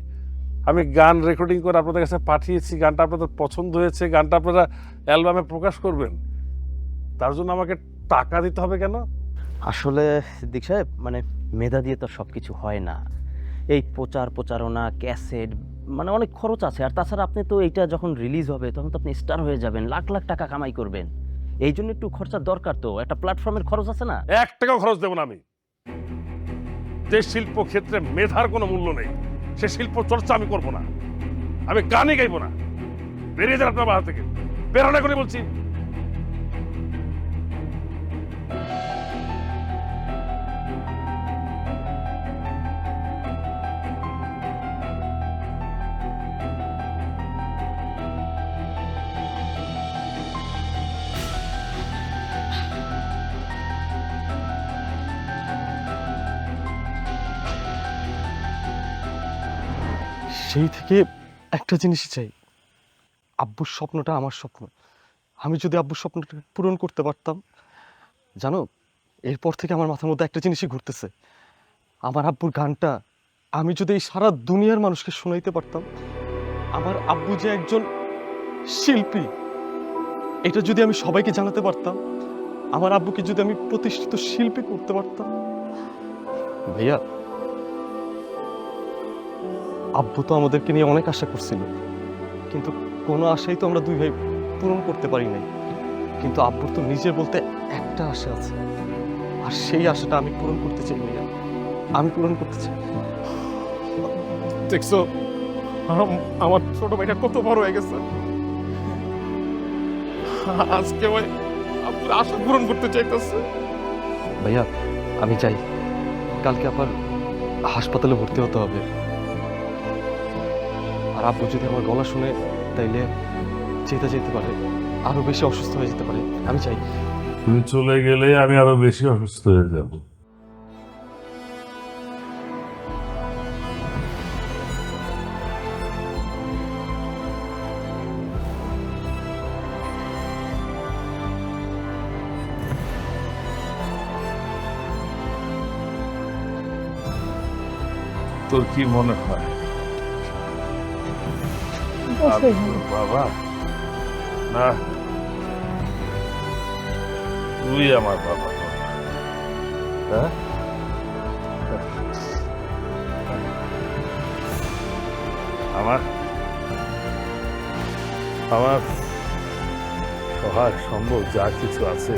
আমি গান রেকর্ডিং করে আপনাদের কাছে পাঠিয়েছি, গানটা আপনাদের পছন্দ হয়েছে, গানটা আপনারা অ্যালবামে প্রকাশ করবেন, তার জন্য আমাকে টাকা দিতে হবে কেন? আসলে সিদ্দিক সাহেব, মানে মেধা দিয়ে তো সব কিছু হয় না। এই প্রচারণা, ক্যাসেট, মানে অনেক খরচ আছে। আর তাছাড়া আপনি তো এইটা যখন রিলিজ হবে তখন তো আপনি স্টার হয়ে যাবেন, লাখ লাখ টাকা কামাই করবেন। এই জন্য একটু খরচার দরকার, তো একটা প্ল্যাটফর্মের খরচ আছে না। 1 টাকাও খরচ দেব না আমি। যে শিল্প ক্ষেত্রে মেধার কোনো মূল্য নেই, সে শিল্প চর্চা আমি করব না, আমি গানই গাইব না। বেরিয়ে যান আপনার বাসা থেকে, বেরোনা করে বলছি। সেই থেকে একটা জিনিসই চাই, আব্বুর স্বপ্নটা আমার স্বপ্ন। আমি যদি আব্বুর স্বপ্নটা পূরণ করতে পারতাম, জানো এরপর থেকে আমার মাথার মধ্যে একটা জিনিসই ঘুরতেছে, আমার আব্বুর গানটা আমি যদি এই সারা দুনিয়ার মানুষকে শোনাইতে পারতাম, আমার আব্বু যে একজন শিল্পী এটা যদি আমি সবাইকে জানাতে পারতাম, আমার আব্বুকে যদি আমি প্রতিষ্ঠিত শিল্পী করতে পারতাম। ভাইয়া, আব্বু তো আমাদেরকে নিয়ে অনেক আশা করছিল, কিন্তু কোনো আশাই তো আমরা দুই ভাই পূরণ করতে পারি নাই। কিন্তু আব্বুর তো নিজে বলতে একটা আশা আছে, আর সেই আশাটা আমি পূরণ করতে চাই ভাইয়া, আমি পূরণ করতে চাই। দেখছো আমার ছোট ভাইটা কত বড় হয়ে গেছে, আজকে ওই আব্বুর আশা পূরণ করতে চাইতেছে। ভাইয়া আমি চাই, কালকে আবার হাসপাতালে ভর্তি হতে হবে, আর আব্বু যদি আমার গলা শুনে তাইলে যেতে পারে, আরো বেশি অসুস্থ হয়ে যেতে পারে। আমি চাই তুমি চলে গেলে আমি আরো বেশি অসুস্থ হয়ে যাব। তোর কি মনে হয় বাবা? না, তুই আমার বাবা। হ্যাঁ, আমার সহায় সম্ভব যা কিছু আছে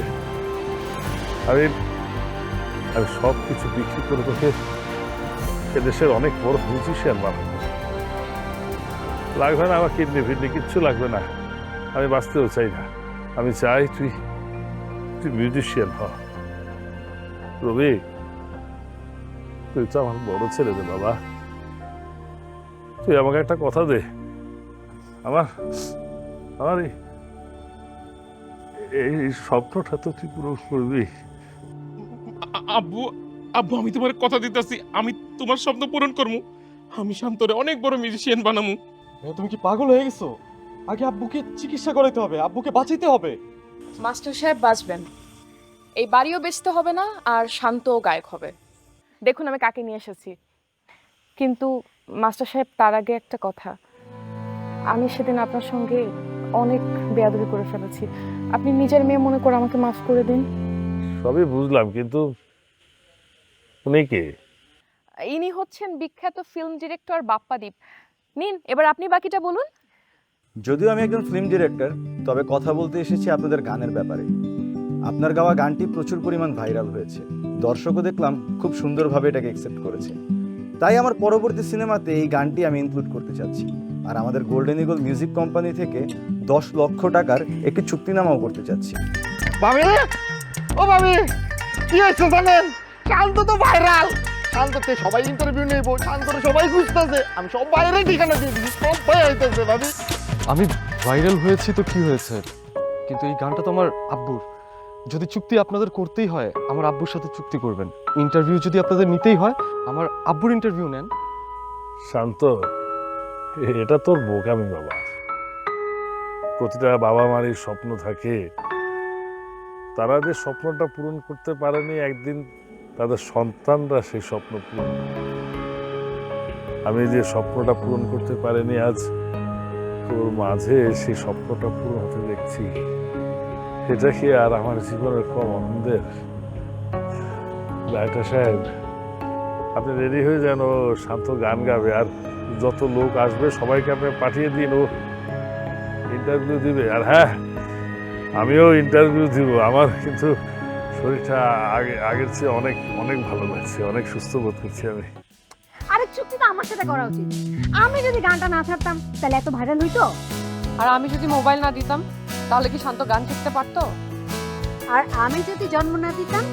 আমি সব কিছু বিক্রি করে তোকে এদেশের অনেক বড় মিউজিশিয়ান বানাবো। লাগবে না আমার কিডনি ফিডনি, কিচ্ছু লাগবে না। আমি বাঁচতেও চাই না, আমি চাই তুই মিউজিশিয়ান হ। রবি, তুই তো আমার বড় ছেলে রে বাবা, তুই আমাকে একটা কথা দে। আমার এই স্বপ্নটা তো তুই পূরণ করবি। আব্বু আব্বু আমি তোমার কথা দিতেছি, আমি তোমার স্বপ্ন পূরণ করবো। আমি শান্তরে অনেক বড় মিউজিশিয়ান বানামু। তুমি কি পাগল হয়ে গেছো? আগে আব্বুকে চিকিৎসা করাইতে হবে, আব্বুকে বাঁচাইতে হবে। মাস্টার সাহেব বাঁচবেন, এই বাড়িও বেচতে হবে না, আর শান্তও গায়ক হবে। দেখুন আমি কাকে নিয়ে এসেছি। কিন্তু মাস্টার সাহেব, তার আগে একটা কথা। আমি সেদিন আপনার সঙ্গে অনেক বেয়াদবি করে ফেলেছি। আপনি নিজের মেয়ে মনে করে আমাকে মাফ করে দিন। সবই বুঝলাম, কিন্তু উনি কে? ইনি হচ্ছেন বিখ্যাত ফিল্ম ডিরেক্টর বাপ্পাদীপ। নিন, এবার আপনি বাকিটা বলুন। যদিও আমি একজন ফিল্ম ডিরেক্টর, তবে কথা বলতে এসেছি আপনাদের গানের ব্যাপারে। আপনার গাওয়া গানটি প্রচুর পরিমাণ ভাইরাল হয়েছে, দর্শকও দেখলাম খুব সুন্দরভাবে এটাকে অ্যাকসেপ্ট করেছে। তাই আমার পরবর্তী সিনেমাতে এই গানটি আমি ইনক্লুড করতে চাচ্ছি, আর আমাদের গোল্ডেন ইগল মিউজিক কোম্পানি থেকে 10 লক্ষ টাকার একটি চুক্তিনামাও করতে চাচ্ছি। ভাবি, ও ভাবি, কি হয়েছে জানেন? শান্ত তো ভাইরাল। শান্তকে সবাই ইন্টারভিউ নেবো, শান্তরে সবাই খুঁজতেছে। আমি সব বাইরে ঠিকানা দিয়ে দিচ্ছি, সব ভাই হইতেছে। ভাবি, আমি ভাইরাল হয়েছি তো কি হয়েছে, কিন্তু এই গানটা তো আমার আব্বুর। যদি চুক্তি আপনাদের করতেই হয়, আমার আব্বুর সাথে চুক্তি করবেন। ইন্টারভিউ যদি আপনাদের নিতেই হয়, আমার আব্বুর ইন্টারভিউ নেন। শান্ত, এটা তোর বোকামি বাবা। প্রতিটা বাবা মারই স্বপ্ন থাকে, তারা যে স্বপ্নটা পূরণ করতে পারেনি, একদিন তাদের সন্তানরা সেই স্বপ্ন পূরণ করবে। আমি যে স্বপ্নটা পূরণ করতে পারিনি, আজ তোর মাঝে সেই স্বপ্নটা পূরণ হতে দেখছি। এটা কি আর আমার জীবনের কম আনন্দের? ডাক্তার সাহেব, আপনি রেডি হয়ে যান, ও শান্ত গান গাবে, আর যত লোক আসবে সবাইকে আপনি পাঠিয়ে দিন, ও ইন্টারভিউ দিবে। আর হ্যাঁ, আমিও ইন্টারভিউ দিব। আমার কিন্তু শরীরটা আগের চেয়ে অনেক অনেক ভালো লাগছে, অনেক সুস্থ বোধ করছি আমি। আরে চুক্তি তো আমার সাথে করা উচিত। আমি যদি গানটা না ছাড়তাম তাহলে এত ভাইরাল হইতো? আর আমি যদি মোবাইল না দিতাম, তাহলে কি শান্ত গান শিখতে পারতো? আর আমি যদি জন্ম না দিতাম?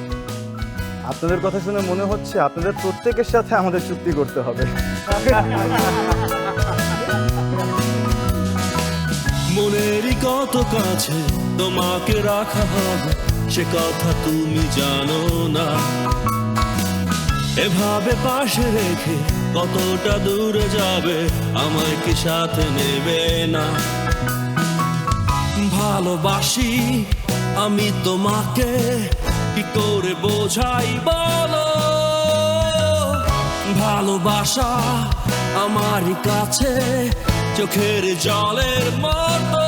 আপনাদের কথা শুনে মনে হচ্ছে আপনাদের প্রত্যেকের সাথে আমাদের চুক্তি করতে হবে। মনেরই কত কাছে তোমাকে রাখা হবে, সে কথা তুমি জানো না। এভাবে পাশে রেখে কতটা দূরে যাবে, আমায় কি সাথে নেবে না? ভালোবাসি আমি তোমাকে, কি করে বোঝাই বলো? ভালোবাসা আমারই কাছে চোখের জলের মতো।